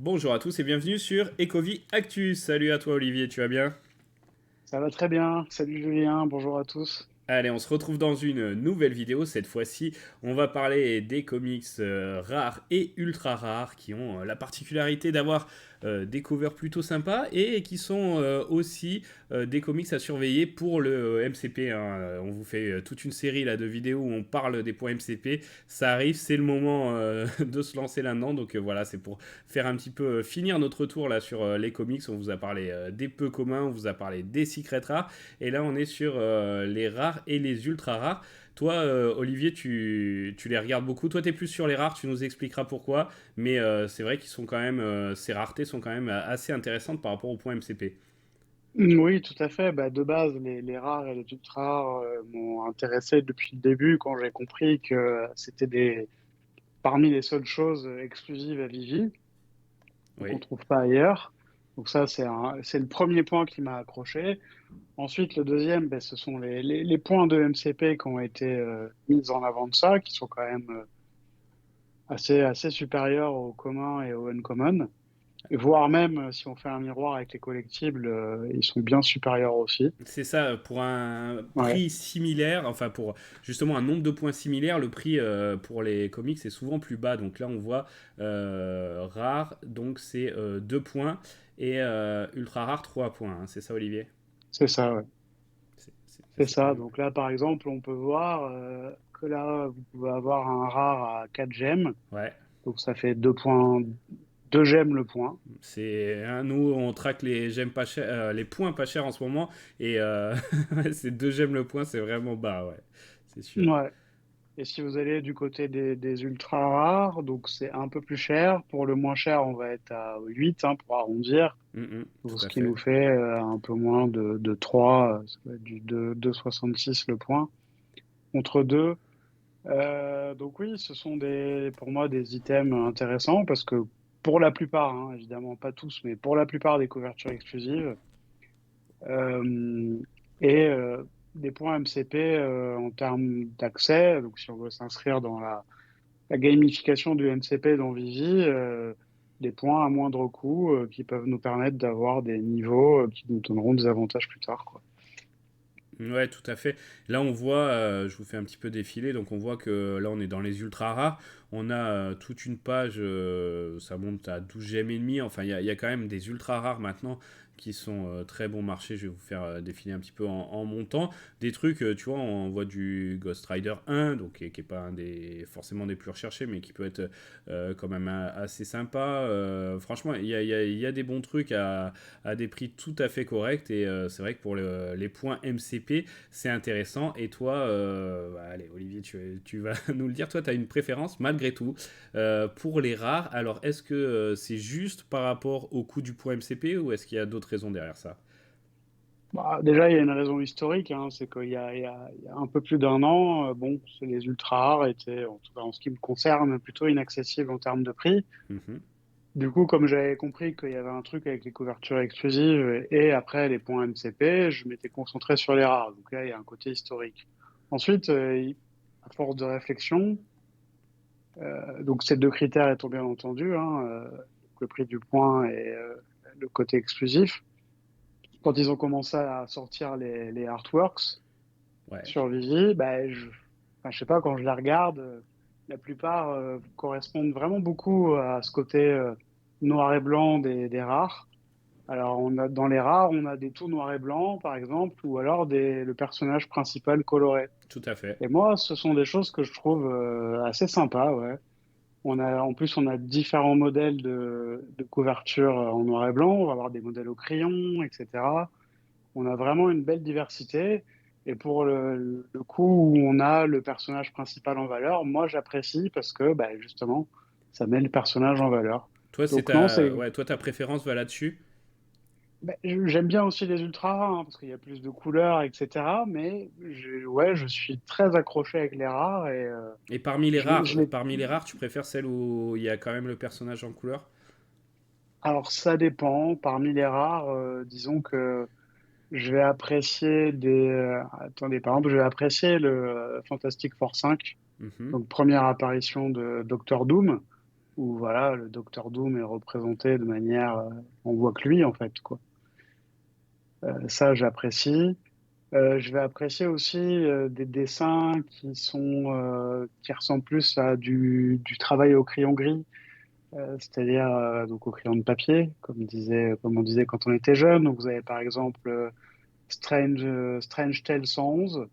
Bonjour à tous et bienvenue sur Ecovie Actu. Salut à toi Olivier, tu vas bien? Ça va très bien. Salut Julien, bonjour à tous. Allez, on se retrouve dans une nouvelle vidéo. Cette fois-ci, on va parler des comics rares et ultra rares qui ont la particularité d'avoir des covers plutôt sympas et qui sont aussi des comics à surveiller pour le MCP, hein. On vous fait toute une série là, de vidéos où on parle des points MCP. Ça arrive, c'est le moment de se lancer là-dedans. Donc voilà, c'est pour faire un petit peu finir notre tour là sur les comics. On vous a parlé des peu communs, on vous a parlé des secrets rares. Et là, on est sur les rares et les ultra rares. Toi, Olivier, tu les regardes beaucoup. Toi, tu es plus sur les rares, tu nous expliqueras pourquoi. Mais c'est vrai qu'ils sont quand même, ces raretés sont quand même assez intéressantes par rapport au point MCP. Oui, tout à fait. Bah, de base, les rares et les ultra rares m'ont intéressé depuis le début quand j'ai compris que c'était parmi les seules choses exclusives à Vivi, qu'on ne Oui, trouve pas ailleurs. Donc ça, c'est le premier point qui m'a accroché. Ensuite, le deuxième, bah, ce sont les points de MCP qui ont été mis en avant de ça, qui sont quand même assez supérieurs aux communs et aux uncommon. Voire même, si on fait un miroir avec les collectibles, ils sont bien supérieurs aussi. c'est ça. Pour un Ouais, prix similaire, enfin pour justement un nombre de points similaire, le prix pour les comics est souvent plus bas. Donc là, on voit rare, donc c'est 2 points et ultra rare 3 points, hein. C'est ça, Olivier? c'est ça, ouais. C'est C'est quand ça. même. Donc là, par exemple, on peut voir que là, vous pouvez avoir un rare à 4 gemmes. Ouais. Donc ça fait 2 points, 2 gemmes le point. C'est hein, nous on traque les j'aime pas cher, les points pas chers en ce moment et c'est 2 j'aime le point, c'est vraiment bas, ouais, c'est sûr. Ouais. Et si vous allez du côté des ultra rares, donc c'est un peu plus cher. Pour le moins cher, on va être à 8 hein, pour arrondir. Donc, Tout ce à qui nous fait. fait un peu moins de 3, ça va être du 2,66 le point, contre 2. Donc oui, ce sont pour moi des items intéressants parce que pour la plupart, hein, évidemment pas tous, mais pour la plupart des couvertures exclusives euh, et des points MCP en termes d'accès. Donc si on veut s'inscrire dans la gamification du MCP dans Vivi, des points à moindre coût qui peuvent nous permettre d'avoir des niveaux qui nous donneront des avantages plus tard, quoi. Ouais, tout à fait. Là, on voit, je vous fais un petit peu défiler, donc on voit que là, on est dans les ultra rares. On a toute une page, ça monte à 12 gemmes et demi. Enfin, il y a quand même des ultra rares maintenant qui sont très bon marché. Je vais vous faire défiler un petit peu en montant. Des trucs, tu vois, on voit du Ghost Rider 1, donc qui est pas un des, forcément des plus recherchés, mais qui peut être quand même assez sympa. Franchement, il y a des bons trucs à des prix tout à fait corrects. Et c'est vrai que pour les points MCP, c'est intéressant. Et toi, bah, allez, Olivier, tu vas nous le dire. Toi, tu as une préférence, malgré tout, pour les rares. Alors, est-ce que c'est juste par rapport au coût du point MCP ou est-ce qu'il y a d'autres raisons derrière ça? Bah, déjà, il y a une raison historique, hein, c'est qu'il y a un peu plus d'un an, bon, les ultra rares étaient, en tout cas en ce qui me concerne, plutôt inaccessibles en termes de prix. Mhm. Du coup, comme j'avais compris qu'il y avait un truc avec les couvertures exclusives et après les points MCP, je m'étais concentré sur les rares. Donc là, il y a un côté historique. Ensuite, à force de réflexion, donc ces deux critères étant bien entendu, hein, le prix du point et le côté exclusif, quand ils ont commencé à sortir les artworks, Ouais. sur Vivi, bah, enfin, je sais pas, quand je la regarde, la plupart correspondent vraiment beaucoup à ce côté noir et blanc des rares. Alors, dans les rares, on a des tout noir et blanc, par exemple, ou alors le personnage principal coloré. Tout à fait. Et moi, ce sont des choses que je trouve assez sympas, ouais. En plus, on a différents modèles de couverture en noir et blanc. On va avoir des modèles au crayon, etc. On a vraiment une belle diversité. Et pour le coup où on a le personnage principal en valeur, moi j'apprécie parce que bah, justement, ça met le personnage en valeur. Toi, c'est Donc non, ta, ouais, toi, ta préférence va là-dessus. j'aime bien aussi les ultras hein, parce qu'il y a plus de couleurs, etc. Mais ouais, je suis très accroché avec les rares et Et parmi les je rares, les... parmi les rares, tu préfères celle où il y a quand même le personnage en couleur? Alors ça dépend. Parmi les rares, disons que je vais apprécier attendez, par exemple, je vais apprécier le Fantastic Four 5. Mhm. Donc, première apparition de Doctor Doom. où voilà, le Docteur Doom est représenté de manière, on voit que lui en fait, quoi. Ça, j'apprécie. Je vais apprécier aussi des dessins qui ressemblent plus à du travail au crayon gris, c'est-à-dire donc au crayon de papier, comme on disait quand on était jeune. Donc vous avez par exemple Strange Tale 111,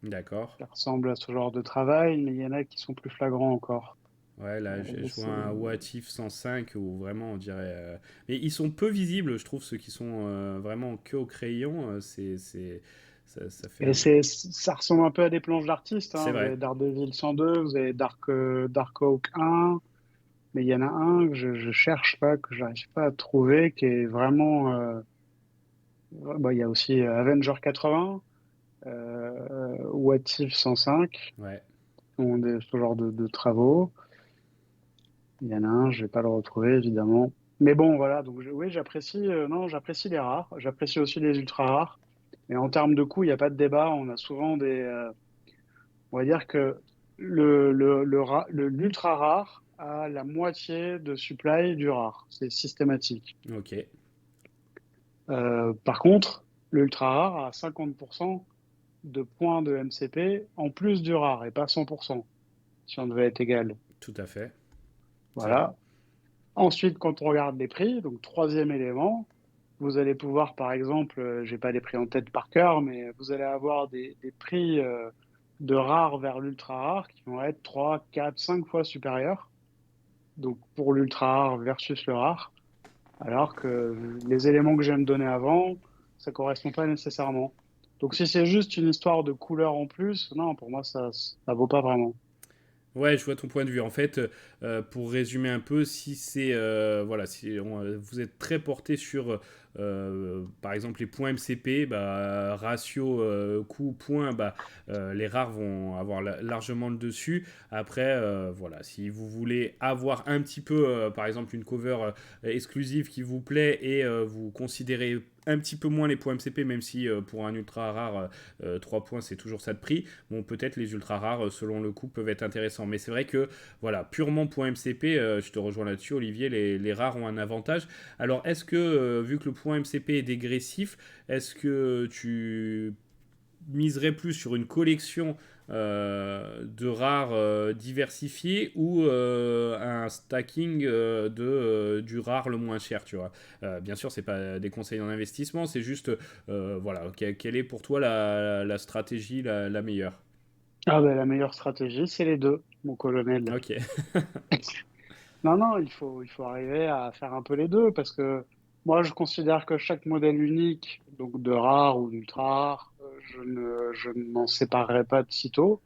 D'accord. qui ressemble à ce genre de travail, mais il y en a qui sont plus flagrants encore. Ouais, là, je vois C'est un What If 105 où vraiment on dirait. Mais ils sont peu visibles, je trouve, ceux qui sont vraiment que au crayon. Ça fait Et un. ça ressemble un peu à des planches d'artistes, C'est hein. Vous vrai. avez Daredevil 102, vous avez Dark Oak 1, mais il y en a un que je cherche pas, que j'arrive pas à trouver, qui est vraiment. Bah, il y a aussi Avenger 80, What If 105, Ouais. qui ont ce genre de travaux. Il y en a un, je vais pas le retrouver évidemment. Mais bon, voilà. Donc oui, j'apprécie. Non, j'apprécie les rares. J'apprécie aussi les ultra rares. Et en termes de coût, il n'y a pas de débat. On a souvent on va dire que l'ultra rare a la moitié de supply du rare. C'est systématique. Ok. Par contre, l'ultra rare a 50% de points de MCP en plus du rare et pas 100% si on devait être égal. Tout à fait. C'est vrai. Voilà. Ensuite, quand on regarde les prix, donc troisième élément, vous allez pouvoir, par exemple, j'ai pas les prix en tête par cœur, mais vous allez avoir des prix de rare vers l'ultra rare qui vont être 3, 4, 5 fois supérieurs. Donc pour l'ultra rare versus le rare, alors que les éléments que je viens de donner avant, ça correspond pas nécessairement. Donc si c'est juste une histoire de couleur en plus, non, pour moi ça vaut pas vraiment. Ouais, je vois ton point de vue. En fait, pour résumer un peu, si c'est voilà, si vous êtes très porté sur par exemple les points MCP, bah, ratio coût-point, bah, les rares vont avoir largement le dessus. Après, voilà, si vous voulez avoir un petit peu, par exemple, une cover exclusive qui vous plaît et vous considérez un petit peu moins les points MCP, même si pour un ultra rare, 3 points c'est toujours ça de prix. Bon, peut-être les ultra rares, selon le coup, peuvent être intéressants. Mais c'est vrai que, voilà, purement point MCP, je te rejoins là-dessus, Olivier, les rares ont un avantage. Alors, est-ce que, vu que le point MCP est dégressif, est-ce que tu miserais plus sur une collection de rares diversifiés ou un stacking du rare le moins cher, tu vois. Bien sûr, c'est pas des conseils en investissement, c'est juste, voilà, quelle est pour toi la stratégie la meilleure. Ah ben la meilleure stratégie, c'est les deux, mon colonel. Ok. Non, non, il faut arriver à faire un peu les deux parce que moi, je considère que chaque modèle unique, donc de rare ou d'ultra rare, je ne m'en séparerai pas de sitôt.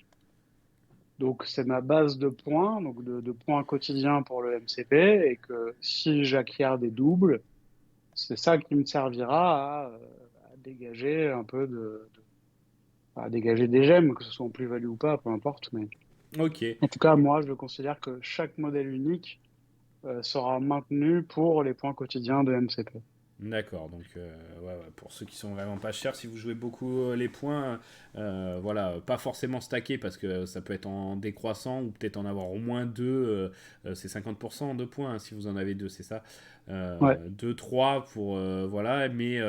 Donc, c'est ma base de points, donc de points quotidiens pour le MCP et que si j'acquiers des doubles, c'est ça qui me servira à dégager un peu à dégager des gemmes, que ce soit en plus-value ou pas, peu importe. Mais Ok. en tout cas, moi, je considère que chaque modèle unique sera maintenu pour les points quotidiens de MCP. D'accord, donc ouais, ouais, pour ceux qui sont vraiment pas chers, si vous jouez beaucoup les points, voilà, pas forcément stacké parce que ça peut être en décroissant ou peut-être en avoir au moins deux, c'est 50% de points hein, si vous en avez deux, c'est ça. Ouais. 2, 3 pour, voilà, mais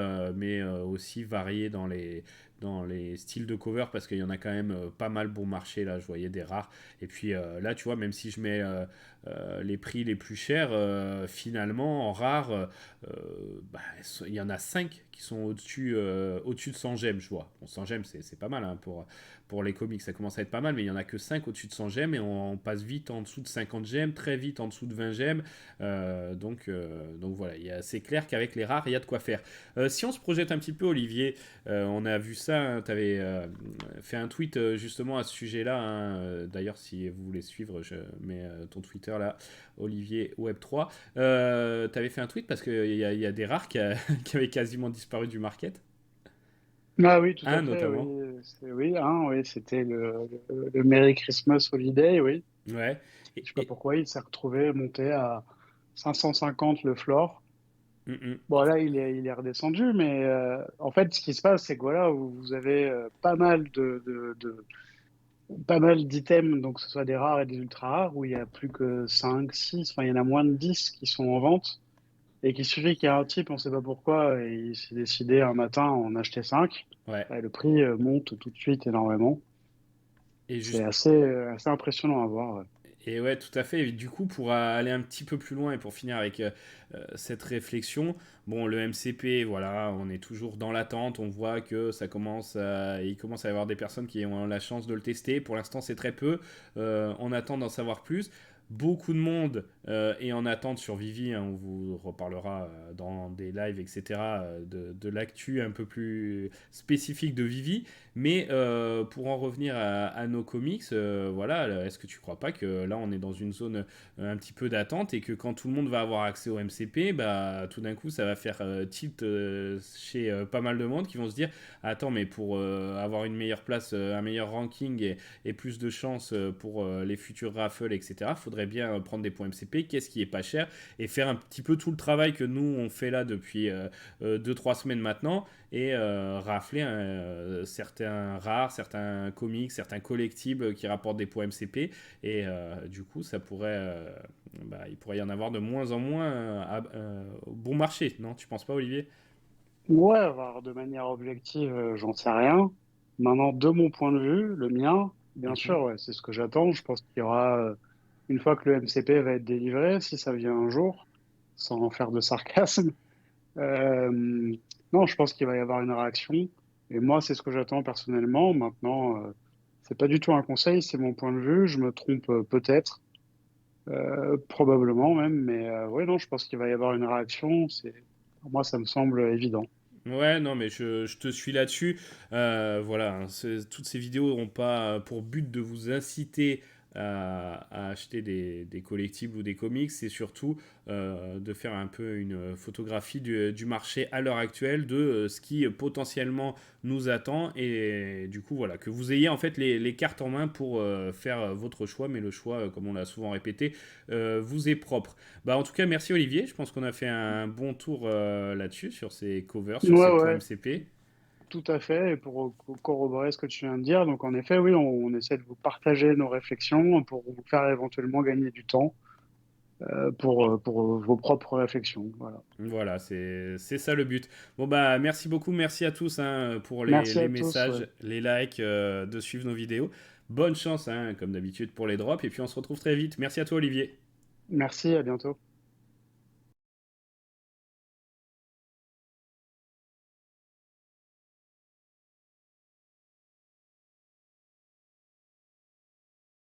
aussi varier dans les styles de cover parce qu'il y en a quand même pas mal bon marché, là je voyais des rares. Et puis là, tu vois, même si je mets les prix les plus chers, finalement, en rare, bah, il y en a 5 qui sont au-dessus de 100 gemmes, je vois. Bon, 100 gemmes, c'est pas mal hein, pour les comics, ça commence à être pas mal, mais il y en a que 5 au-dessus de 100 gemmes et on passe vite en dessous de 50 gemmes, très vite en dessous de 20 gemmes. Donc voilà, c'est clair qu'avec les rares, il y a de quoi faire. Si on se projette un petit peu, Olivier, on a vu ça, hein, tu avais fait un tweet justement à ce sujet-là. Hein, d'ailleurs, si vous voulez suivre, je mets ton Twitter là, Olivier Web3. Tu avais fait un tweet parce qu'il y a des rares qui avaient quasiment disparu du market. Ah oui, tout à Un fait, oui. notamment. Oui, hein, oui, c'était le Merry Christmas Holiday, oui. Ouais. Je sais pas pourquoi, il s'est retrouvé monté à 550 le floor. Mm, mm. Bon, là, il est redescendu, mais en fait, ce qui se passe, c'est que voilà, vous avez pas mal pas mal d'items, donc que ce soit des rares et des ultra rares, où il y a plus que 5 6 enfin il y en a moins de 10 qui sont en vente, et qu'il suffit qu'il y ait un type, on ne sait pas pourquoi, et il s'est décidé un matin à en acheter 5, Ouais. le prix monte tout de suite énormément. Et C'est juste assez impressionnant à voir. Ouais. Et ouais, tout à fait. Et du coup, pour aller un petit peu plus loin et pour finir avec cette réflexion, bon, le MCP, voilà, on est toujours dans l'attente. On voit que il commence à y avoir des personnes qui ont la chance de le tester. Pour l'instant, c'est très peu. On attend d'en savoir plus. Beaucoup de monde est en attente sur Vivi. Hein, on vous reparlera dans des lives, etc., de l'actu un peu plus spécifique de Vivi. Mais pour en revenir à nos comics, voilà, est-ce que tu crois pas que là on est dans une zone un petit peu d'attente et que quand tout le monde va avoir accès au MCP, bah tout d'un coup ça va faire tilt chez pas mal de monde qui vont se dire attends mais pour avoir une meilleure place, un meilleur ranking et plus de chances pour les futurs raffles etc. Faudrait bien prendre des points MCP, qu'est-ce qui est pas cher et faire un petit peu tout le travail que nous on fait là depuis 2-3 semaines maintenant et rafler certains rares, certains comics, certains collectibles qui rapportent des points MCP. Et du coup, il pourrait y en avoir de moins en moins au bon marché, non? Tu penses pas, Olivier? Ouais, voir de manière objective, j'en sais rien. Maintenant, de mon point de vue, le mien, bien Mhm. sûr, ouais, c'est ce que j'attends. Je pense qu'il y aura, une fois que le MCP va être délivré, si ça vient un jour, sans en faire de sarcasme, non, je pense qu'il va y avoir une réaction. Et moi, c'est ce que j'attends personnellement. Maintenant, c'est pas du tout un conseil, c'est mon point de vue. Je me trompe peut-être, probablement même, mais oui, non, je pense qu'il va y avoir une réaction. Pour moi, ça me semble évident. Ouais, non, mais je te suis là-dessus. Voilà, hein, toutes ces vidéos n'ont pas pour but de vous inciter à acheter des collectibles ou des comics. C'est surtout de faire un peu une photographie du marché à l'heure actuelle, de ce qui potentiellement nous attend. Et du coup, voilà, que vous ayez en fait les cartes en main pour faire votre choix. Mais le choix, comme on l'a souvent répété, vous est propre. Bah, en tout cas, merci Olivier. Je pense qu'on a fait un bon tour là-dessus, sur ces covers, sur Ouais, ces points ouais, MCP. tout à fait. Et pour corroborer ce que tu viens de dire, donc en effet, oui, on essaie de vous partager nos réflexions pour vous faire éventuellement gagner du temps pour vos propres réflexions. Voilà. Voilà, c'est ça le but. Bon, bah, merci beaucoup. Merci à tous hein, pour Merci les à tous. Ouais. messages, les likes, de suivre nos vidéos. Bonne chance, hein, comme d'habitude, pour les drops. Et puis, on se retrouve très vite. Merci à toi, Olivier. Merci, à bientôt.